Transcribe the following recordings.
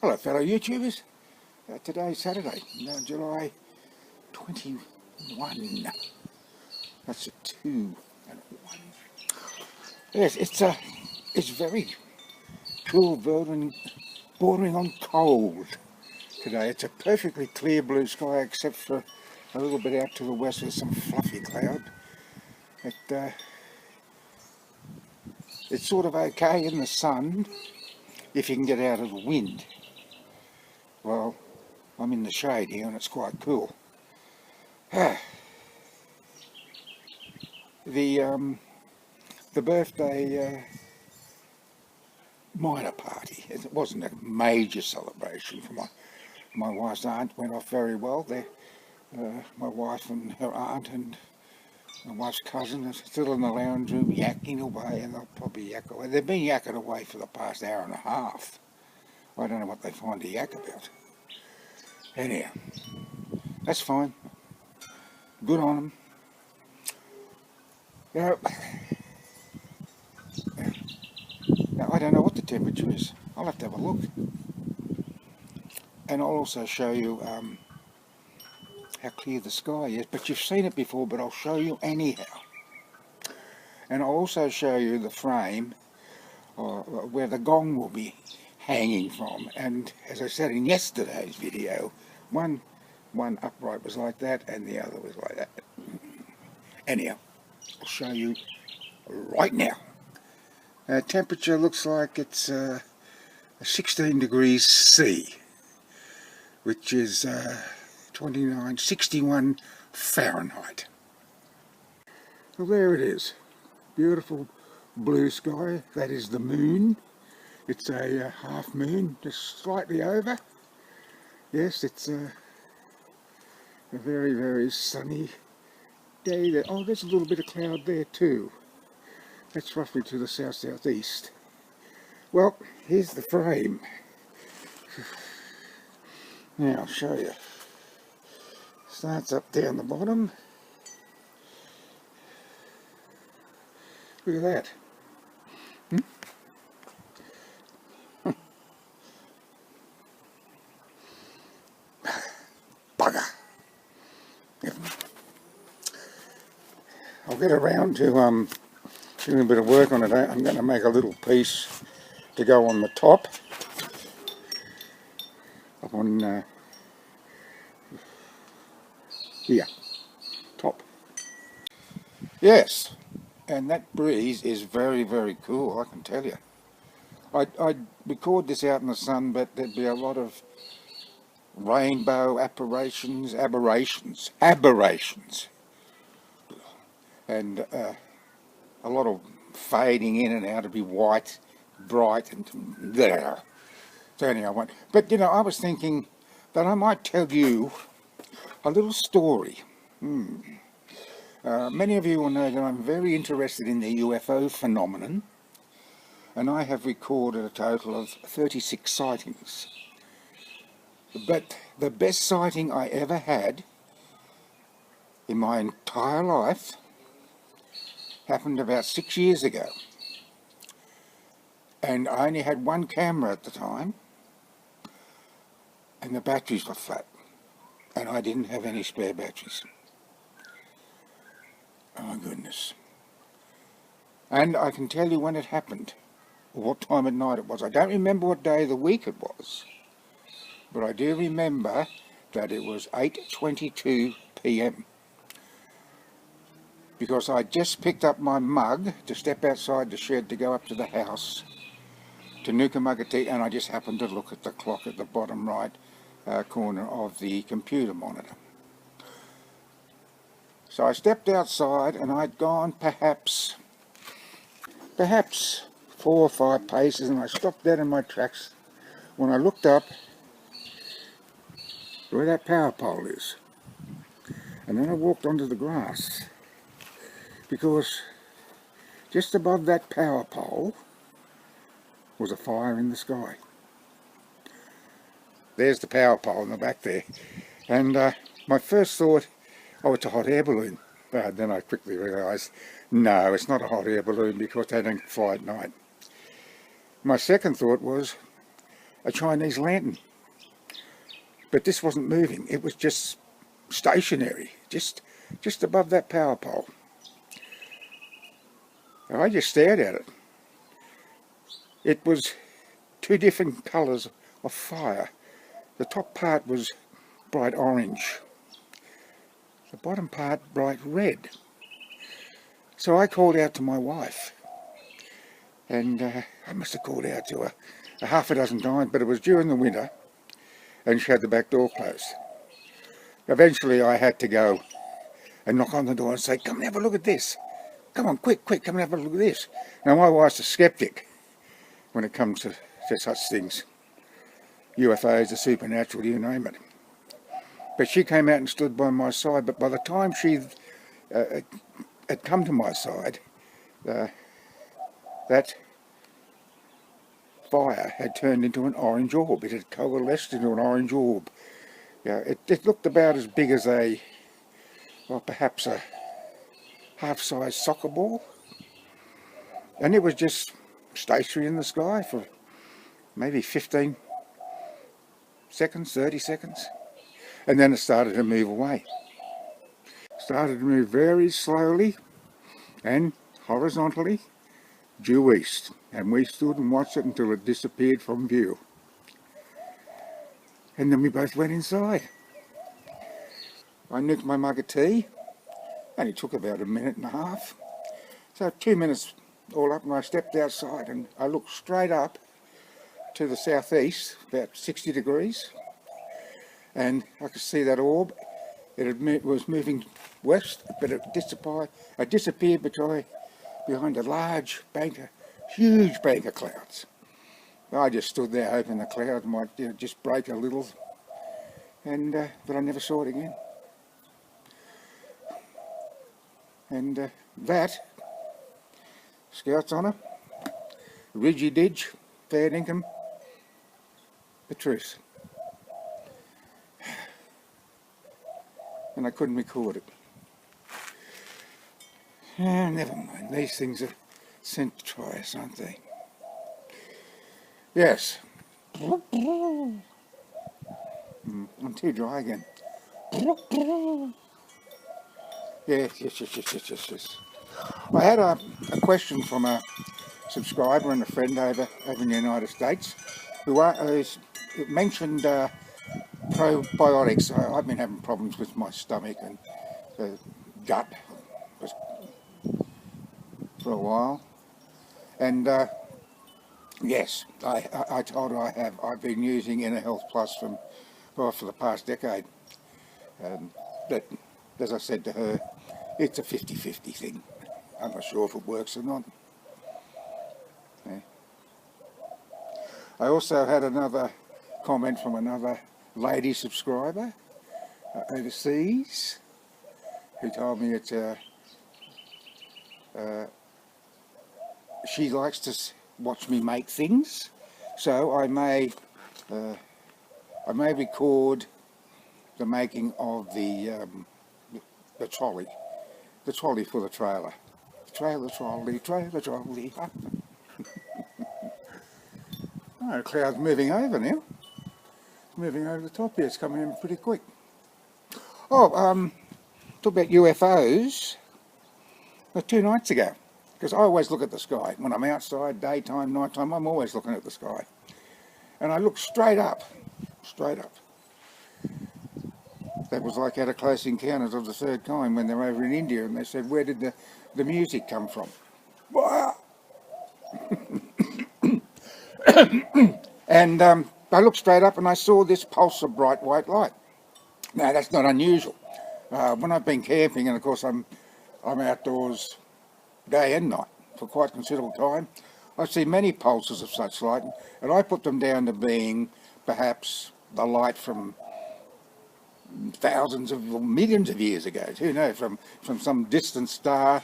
Hello fellow YouTubers, today's Saturday, July 21, that's a 2 and a 1. Yes, it's very cool, bordering on cold today. It's a perfectly clear blue sky except for a little bit out to the west with some fluffy cloud. It's sort of okay in the sun if you can get out of the wind. Well, I'm in the shade here and it's quite cool. The birthday minor party. It wasn't a major celebration for my wife's aunt. Went off very well. My wife and her aunt and my wife's cousin are still in the lounge room yakking away, and they'll probably yak away. They've been yakking away for the past hour and a half. I don't know what they find to yak about. Anyhow, that's fine. Good on them. Now, I don't know what the temperature is. I'll have to have a look. And I'll also show you how clear the sky is. But you've seen it before, but I'll show you anyhow. And I'll also show you the frame where the gong will be hanging from. And as I said in yesterday's video, one upright was like that and the other was like that. Anyhow, I'll show you right now. Temperature looks like it's 16 degrees C, which is 61 Fahrenheit. Well, there it is. Beautiful blue sky. That is the moon. It's a half moon, just slightly over. Yes, it's a very, very sunny day there. Oh, there's a little bit of cloud there too. That's roughly to the south-southeast. Well, here's the frame. Now I'll show you. Starts up down the bottom. Look at that. Bugger. Yep. I'll get around to doing a bit of work on it. I'm going to make a little piece to go on the top. Up on here. Top. Yes. And that breeze is very, very cool, I can tell you. I'd record this out in the sun, but there'd be a lot of rainbow aberrations, and a lot of fading in and out. It'd be white, bright, and there. So anyhow, but you know, I was thinking that I might tell you a little story. Many of you will know that I'm very interested in the UFO phenomenon, and I have recorded a total of 36 sightings. But the best sighting I ever had in my entire life happened about 6 years ago. And I only had one camera at the time, and the batteries were flat, and I didn't have any spare batteries. Oh my goodness. And I can tell you when it happened, or what time of night it was. I don't remember what day of the week it was, but I do remember that it was 8:22 p.m. because I just picked up my mug to step outside the shed to go up to the house to nuke a mug of tea, and I just happened to look at the clock at the bottom right corner of the computer monitor. So I stepped outside, and I'd gone perhaps 4 or 5 paces, and I stopped dead in my tracks when I looked up where that power pole is. And then I walked onto the grass, because just above that power pole was a fire in the sky. There's the power pole in the back there. And my first thought, oh, it's a hot air balloon. But then I quickly realised, no, it's not a hot air balloon because they don't fly at night. My second thought was, a Chinese lantern. But this wasn't moving, it was just stationary, just above that power pole. And I just stared at it. It was two different colours of fire. The top part was bright orange, the bottom part bright red. So I called out to my wife, and I must have called out to her a half a dozen times, but it was during the winter and she had the back door closed. Eventually I had to go and knock on the door and say, come and have a look at this. Come on, quick, come and have a look at this. Now my wife's a skeptic when it comes to such things. UFOs, the supernatural, you name it. But she came out and stood by my side, but by the time she had come to my side, that fire had turned into an orange orb. It had coalesced into an orange orb. Yeah, it looked about as big as perhaps a half-size soccer ball. And it was just stationary in the sky for maybe 15 seconds, 30 seconds. And then it started to move away. Started to move very slowly and horizontally due east, and we stood and watched it until it disappeared from view. And then we both went inside. I nicked my mug of tea. Only took about a minute and a half. So 2 minutes all up, and I stepped outside and I looked straight up to the southeast, about 60 degrees, and I could see that orb. It was moving west, but it disappeared behind a huge bank of clouds. I just stood there hoping the clouds might just break a little, but I never saw it again. And that, Scouts Honour, Ridgy Didge, fair dinkum, the truth. And I couldn't record it. Never mind, these things are sent to try us, aren't they? Yes. I'm too dry again. Yes. I had a question from a subscriber and a friend over in the United States who mentioned probiotics. I've been having problems with my stomach and gut for a while, and yes, I told her I've been using Inner Health Plus for the past decade, but as I said to her, it's a 50-50 thing. I'm not sure if it works or not. Yeah. I also had another comment from another lady subscriber overseas who told me it's she likes to watch me make things, so I may record the making of the trolley for the trailer. Trailer trolley. Oh, the cloud's moving over now. It's moving over the top here. It's coming in pretty quick. Oh, talk about UFOs. 2 nights ago, because I always look at the sky when I'm outside, daytime, nighttime. I'm always looking at the sky, and I looked straight up. That was like at a Close Encounters of the Third Kind when they're over in India, and they said, where did the music come from? And I looked straight up and I saw this pulse of bright white light. Now that's not unusual. When I've been camping, and of course I'm outdoors day and night for quite considerable time, I see many pulses of such light, and I put them down to being perhaps the light from thousands of or millions of years ago, who knows, from some distant star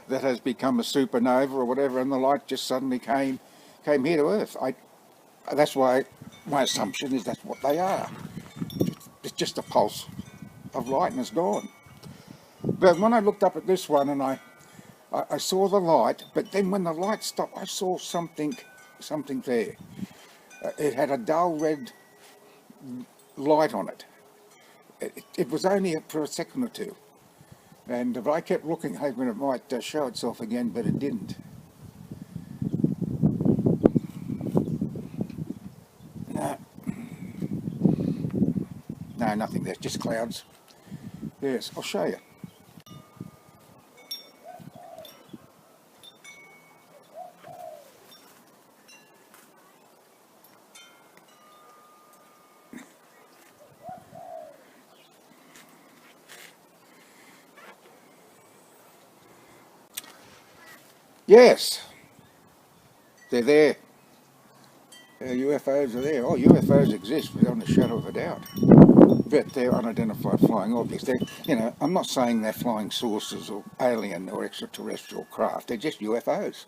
that has become a supernova or whatever, and the light just suddenly came here to Earth. That's why my assumption is that's what they are. It's just a pulse of light and it's gone. But when I looked up at this one and I saw the light, but then when the light stopped, I saw something there. It had a dull red light on it. It was only for a second or two, and I kept looking, hoping it might show itself again, but it didn't. No, no, nothing there, just clouds. Yes, I'll show you. Yes, they're there. UFOs are there. Oh, UFOs exist without a shadow of a doubt. But they're unidentified flying objects. I'm not saying they're flying saucers or alien or extraterrestrial craft. They're just UFOs.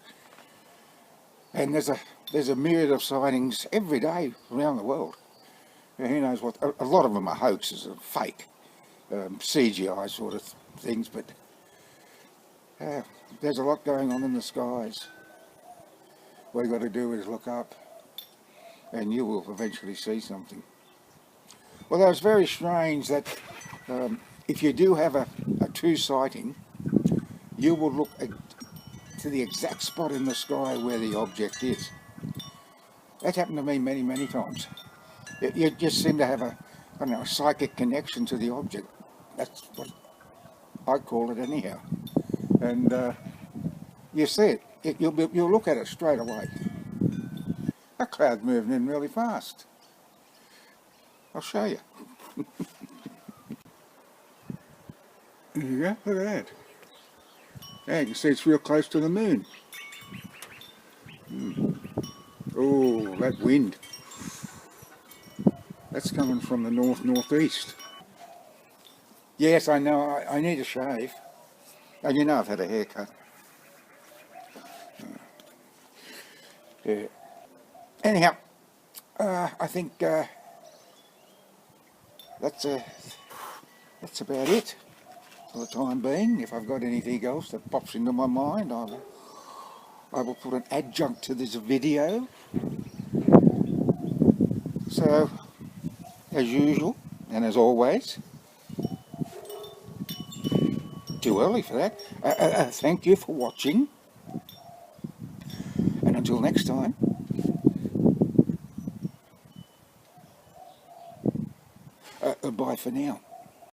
And there's a myriad of sightings every day around the world. Who knows what? A lot of them are hoaxes and fake, CGI sort of things. But there's a lot going on in the skies. What you've got to do is look up, and you will eventually see something. Well, it's very strange that if you do have a true sighting, you will look to the exact spot in the sky where the object is. That's happened to me many, many times. You just seem to have a psychic connection to the object. That's what I call it anyhow. And you see it. You'll look at it straight away. A cloud's moving in really fast. I'll show you. There you go, look at that. Yeah, you can see it's real close to the moon. Oh, that wind. That's coming from the northeast. Yes, I know, I need a shave. Oh, you know I've had a haircut. Yeah. Anyhow, I think that's about it for the time being. If I've got anything else that pops into my mind, I will put an adjunct to this video. So, as usual, and as always, too early for that, thank you for watching, and until next time, bye for now.